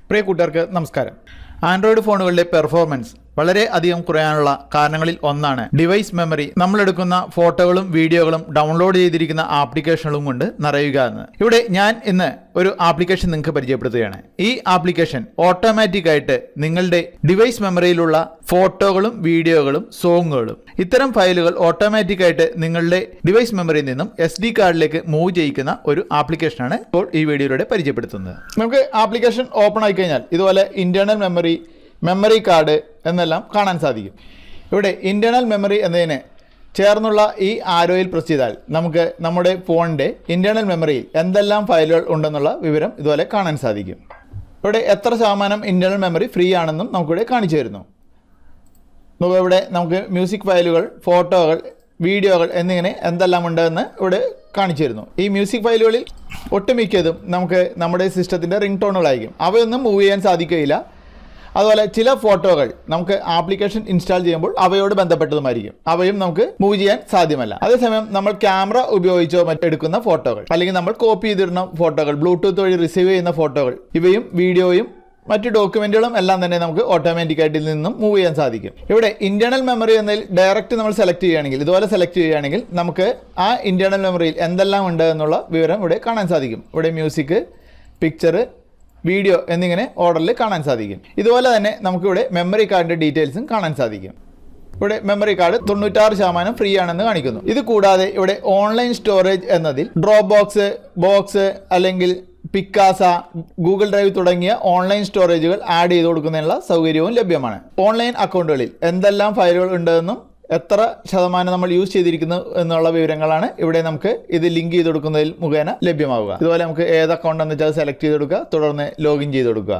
പ്രിയ കൂട്ടുകാർക്ക് നമസ്കാരം. ആൻഡ്രോയിഡ് ഫോണുകളുടെ പെർഫോമൻസ് വളരെ അധികം കുറയാനുള്ള കാരണങ്ങളിൽ ഒന്നാണ് ഡിവൈസ് മെമ്മറി നമ്മളെടുക്കുന്ന ഫോട്ടോകളും വീഡിയോകളും ഡൗൺലോഡ് ചെയ്തിരിക്കുന്ന ആപ്ലിക്കേഷനുകളും കൊണ്ട് നിറയുക എന്ന്. ഇവിടെ ഞാൻ ഇന്ന് ഒരു ആപ്ലിക്കേഷൻ നിങ്ങൾക്ക് പരിചയപ്പെടുത്തുകയാണ്. ഈ ആപ്ലിക്കേഷൻ ഓട്ടോമാറ്റിക് ആയിട്ട് നിങ്ങളുടെ ഡിവൈസ് മെമ്മറിയിലുള്ള ഫോട്ടോകളും വീഡിയോകളും സോങ്ങുകളും ഇത്തരം ഫയലുകൾ ഓട്ടോമാറ്റിക് ആയിട്ട് നിങ്ങളുടെ ഡിവൈസ് മെമ്മറിയിൽ നിന്നും SD കാർഡിലേക്ക് മൂവ് ചെയ്യിക്കുന്ന ഒരു ആപ്ലിക്കേഷനാണ് ഇപ്പോൾ ഈ വീഡിയോയിലൂടെ പരിചയപ്പെടുത്തുന്നത്. നമുക്ക് ആപ്ലിക്കേഷൻ ഓപ്പൺ ആയി കഴിഞ്ഞാൽ ഇതുപോലെ ഇന്റേണൽ മെമ്മറി കാർഡ് എന്നെല്ലാം കാണാൻ സാധിക്കും. ഇവിടെ ഇന്റേണൽ മെമ്മറി എന്നതിന് ചേർന്നുള്ള ഈ ആരോയിൽ പ്രസ് ചെയ്താൽ നമുക്ക് നമ്മുടെ ഫോണിൻ്റെ ഇന്റേണൽ മെമ്മറിയിൽ എന്തെല്ലാം ഫയലുകൾ ഉണ്ടെന്നുള്ള വിവരം ഇതുപോലെ കാണാൻ സാധിക്കും. ഇവിടെ എത്ര ശതമാനം ഇന്റേണൽ മെമ്മറി ഫ്രീ ആണെന്നും നമുക്കിവിടെ കാണിച്ചു തരുന്നു. ഇവിടെ നമുക്ക് മ്യൂസിക് ഫയലുകൾ, ഫോട്ടോകൾ, വീഡിയോകൾ എന്നിങ്ങനെ എന്തെല്ലാം ഉണ്ടെന്ന് ഇവിടെ കാണിച്ചു തരുന്നു. ഈ മ്യൂസിക് ഫയലുകളിൽ ഒട്ടുമിക്കതും നമുക്ക് നമ്മുടെ സിസ്റ്റത്തിൻ്റെ റിംഗ് ടോണുകളായിരിക്കും. അവയൊന്നും മൂവ് ചെയ്യാൻ സാധിക്കുകയില്ല. അതുപോലെ ചില ഫോട്ടോകൾ നമുക്ക് ആപ്ലിക്കേഷൻ ഇൻസ്റ്റാൾ ചെയ്യുമ്പോൾ അവയോട് ബന്ധപ്പെട്ടതുമായിരിക്കും. അവയും നമുക്ക് മൂവ് ചെയ്യാൻ സാധ്യമല്ല. അതേസമയം നമ്മൾ ക്യാമറ ഉപയോഗിച്ചോ എടുക്കുന്ന ഫോട്ടോകൾ, അല്ലെങ്കിൽ നമ്മൾ കോപ്പി ചെയ്തിടുന്ന ഫോട്ടോകൾ, ബ്ലൂടൂത്ത് വഴി റിസീവ് ചെയ്യുന്ന ഫോട്ടോകൾ, ഇവയും വീഡിയോയും മറ്റ് ഡോക്യുമെന്റുകളും എല്ലാം തന്നെ നമുക്ക് ഓട്ടോമാറ്റിക്കായിട്ട് ഇതിൽ നിന്നും മൂവ് ചെയ്യാൻ സാധിക്കും. ഇവിടെ ഇന്റേണൽ മെമ്മറി എന്നതിൽ ഡയറക്റ്റ് നമ്മൾ സെലക്ട് ചെയ്യുകയാണെങ്കിൽ, ഇതുപോലെ സെലക്ട് ചെയ്യുകയാണെങ്കിൽ നമുക്ക് ആ ഇന്റേണൽ മെമ്മറിയിൽ എന്തെല്ലാം ഉണ്ട് എന്നുള്ള വിവരം ഇവിടെ കാണാൻ സാധിക്കും. ഇവിടെ മ്യൂസിക്, പിക്ചർ, വീഡിയോ എന്നിങ്ങനെ ഓർഡറിൽ കാണാൻ സാധിക്കും. ഇതുപോലെ തന്നെ നമുക്കിവിടെ മെമ്മറി കാർഡിൻ്റെ ഡീറ്റെയിൽസും കാണാൻ സാധിക്കും. ഇവിടെ മെമ്മറി കാർഡ് 96% ഫ്രീ ആണെന്ന് കാണിക്കുന്നു. ഇത് കൂടാതെ ഇവിടെ ഓൺലൈൻ സ്റ്റോറേജ് എന്നതിൽ ഡ്രോപ്പ് ബോക്സ് അല്ലെങ്കിൽ പിക്കാസ, ഗൂഗിൾ ഡ്രൈവ് തുടങ്ങിയ ഓൺലൈൻ സ്റ്റോറേജുകൾ ആഡ് ചെയ്ത് കൊടുക്കുന്നതിനുള്ള സൗകര്യവും ലഭ്യമാണ്. ഓൺലൈൻ അക്കൗണ്ടുകളിൽ എന്തെല്ലാം ഫയലുകൾ ഉണ്ടെന്നും എത്ര ശതമാനം നമ്മൾ യൂസ് ചെയ്തിരിക്കുന്നു എന്നുള്ള വിവരങ്ങളാണ് ഇവിടെ നമുക്ക് ഇത് ലിങ്ക് ചെയ്ത് കൊടുക്കുന്നതിൽ മുഖേന ലഭ്യമാവുക. ഇതുപോലെ നമുക്ക് ഏത് അക്കൗണ്ട് എന്ന് വെച്ചാൽ സെലക്ട് ചെയ്ത് കൊടുക്കുക, തുടർന്ന് ലോഗിൻ ചെയ്ത് കൊടുക്കുക.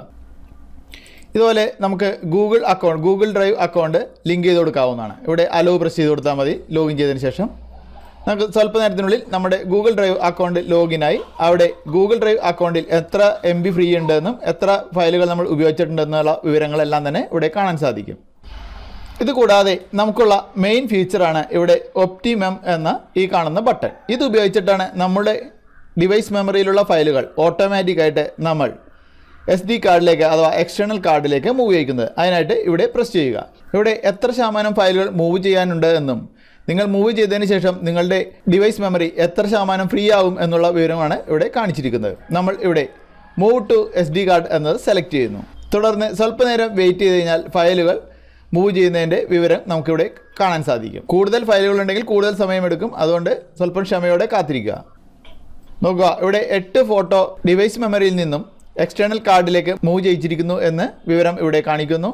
ഇതുപോലെ നമുക്ക് ഗൂഗിൾ ഡ്രൈവ് അക്കൗണ്ട് ലിങ്ക് ചെയ്ത് കൊടുക്കാവുന്നതാണ്. ഇവിടെ അലോ പ്രസ് ചെയ്ത് കൊടുത്താൽ മതി. ലോഗിൻ ചെയ്തതിന് ശേഷം നമുക്ക് സ്വല്പ നേരത്തിനുള്ളിൽ നമ്മുടെ ഗൂഗിൾ ഡ്രൈവ് അക്കൗണ്ട് ലോഗിനായി അവിടെ ഗൂഗിൾ ഡ്രൈവ് അക്കൗണ്ടിൽ എത്ര MB ഫ്രീ ഉണ്ടെന്നും എത്ര ഫയലുകൾ നമ്മൾ ഉപയോഗിച്ചിട്ടുണ്ടെന്നുള്ള വിവരങ്ങളെല്ലാം തന്നെ ഇവിടെ കാണാൻ സാധിക്കും. ഇതുകൂടാതെ നമുക്കുള്ള മെയിൻ ഫീച്ചറാണ് ഇവിടെ ഒപ്റ്റിമം എന്ന ഈ കാണുന്ന ബട്ടൺ. ഇത് ഉപയോഗിച്ചിട്ടാണ് നമ്മുടെ ഡിവൈസ് മെമ്മറിയിലുള്ള ഫയലുകൾ ഓട്ടോമാറ്റിക്കായിട്ട് നമ്മൾ SD കാർഡിലേക്ക് അഥവാ എക്സ്റ്റേണൽ കാർഡിലേക്ക് മൂവ് ചെയ്യിക്കുന്നത്. അതിനായിട്ട് ഇവിടെ പ്രസ് ചെയ്യുക. ഇവിടെ എത്ര ശതമാനം ഫയലുകൾ മൂവ് ചെയ്യാനുണ്ട് എന്നും നിങ്ങൾ മൂവ് ചെയ്തതിന് ശേഷം നിങ്ങളുടെ ഡിവൈസ് മെമ്മറി എത്ര ശതമാനം ഫ്രീ ആവും എന്നുള്ള വിവരമാണ് ഇവിടെ കാണിച്ചിരിക്കുന്നത്. നമ്മൾ ഇവിടെ മൂവ് ടു SD കാർഡ് എന്നത് സെലക്ട് ചെയ്യുന്നു. തുടർന്ന് സ്വല്പനേരം വെയിറ്റ് ചെയ്ത് കഴിഞ്ഞാൽ ഫയലുകൾ മൂവ് ചെയ്യുന്നതിൻ്റെ വിവരം നമുക്കിവിടെ കാണാൻ സാധിക്കും. കൂടുതൽ ഫയലുകൾ ഉണ്ടെങ്കിൽ കൂടുതൽ സമയമെടുക്കും. അതുകൊണ്ട് സ്വല്പം ക്ഷമയോടെ കാത്തിരിക്കുക. നോക്കുക, ഇവിടെ 8 ഫോട്ടോ ഡിവൈസ് മെമ്മറിയിൽ നിന്നും എക്സ്റ്റേണൽ കാർഡിലേക്ക് മൂവ് ചെയ്യിച്ചിരിക്കുന്നു എന്ന് വിവരം ഇവിടെ കാണിക്കുന്നു.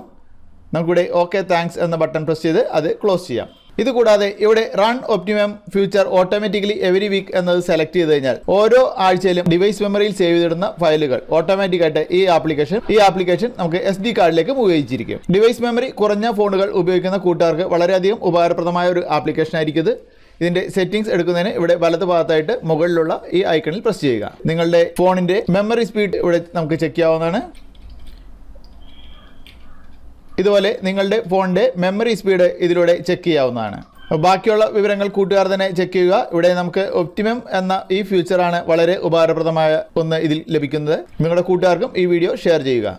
നമുക്കിവിടെ ഓക്കെ താങ്ക്സ് എന്ന ബട്ടൺ പ്രസ് ചെയ്ത് അത് ക്ലോസ് ചെയ്യാം. ഇതുകൂടാതെ ഇവിടെ run optimum future automatically every week എന്നത് സെലക്ട് ചെയ്ത് കഴിഞ്ഞാൽ ഓരോ ആഴ്ചയിലും ഡിവൈസ് മെമ്മറിയിൽ സേവ് ചെയ്തിടുന്ന ഫയലുകൾ ഓട്ടോമാറ്റിക്കായിട്ട് ഈ ആപ്ലിക്കേഷൻ നമുക്ക് SD കാർഡിലേക്ക് മൂവ് ചെയ്യിച്ചിരിക്കും. ഡിവൈസ് മെമ്മറി കുറഞ്ഞ ഫോണുകൾ ഉപയോഗിക്കുന്ന കൂട്ടുകാർക്ക് വളരെയധികം ഉപകാരപ്രദമായ ഒരു ആപ്ലിക്കേഷൻ ആയിരിക്കും ഇത്. ഇതിന്റെ സെറ്റിംഗ്സ് എടുക്കുന്നതിന് ഇവിടെ വലത് ഭാഗത്തായിട്ട് മുകളിലുള്ള ഈ ഐക്കണിൽ പ്രസ് ചെയ്യുക. നിങ്ങളുടെ ഫോണിന്റെ മെമ്മറി സ്പീഡ് ഇവിടെ നമുക്ക് ചെക്ക് ചെയ്യാവുന്നതാണ്. ഇതുപോലെ നിങ്ങളുടെ ഫോണിൻ്റെ മെമ്മറി സ്പീഡ് ഇതിലൂടെ ചെക്ക് ചെയ്യാവുന്നതാണ്. ബാക്കിയുള്ള വിവരങ്ങൾ കൂട്ടുകാർ തന്നെ ചെക്ക് ചെയ്യുക. ഇവിടെ നമുക്ക് ഒപ്റ്റിമം എന്ന ഈ ഫീച്ചറാണ് വളരെ ഉപകാരപ്രദമായ ഒന്ന് ഇതിൽ ലഭിക്കുന്നത്. നിങ്ങളുടെ കൂട്ടുകാർക്കും ഈ വീഡിയോ ഷെയർ ചെയ്യുക.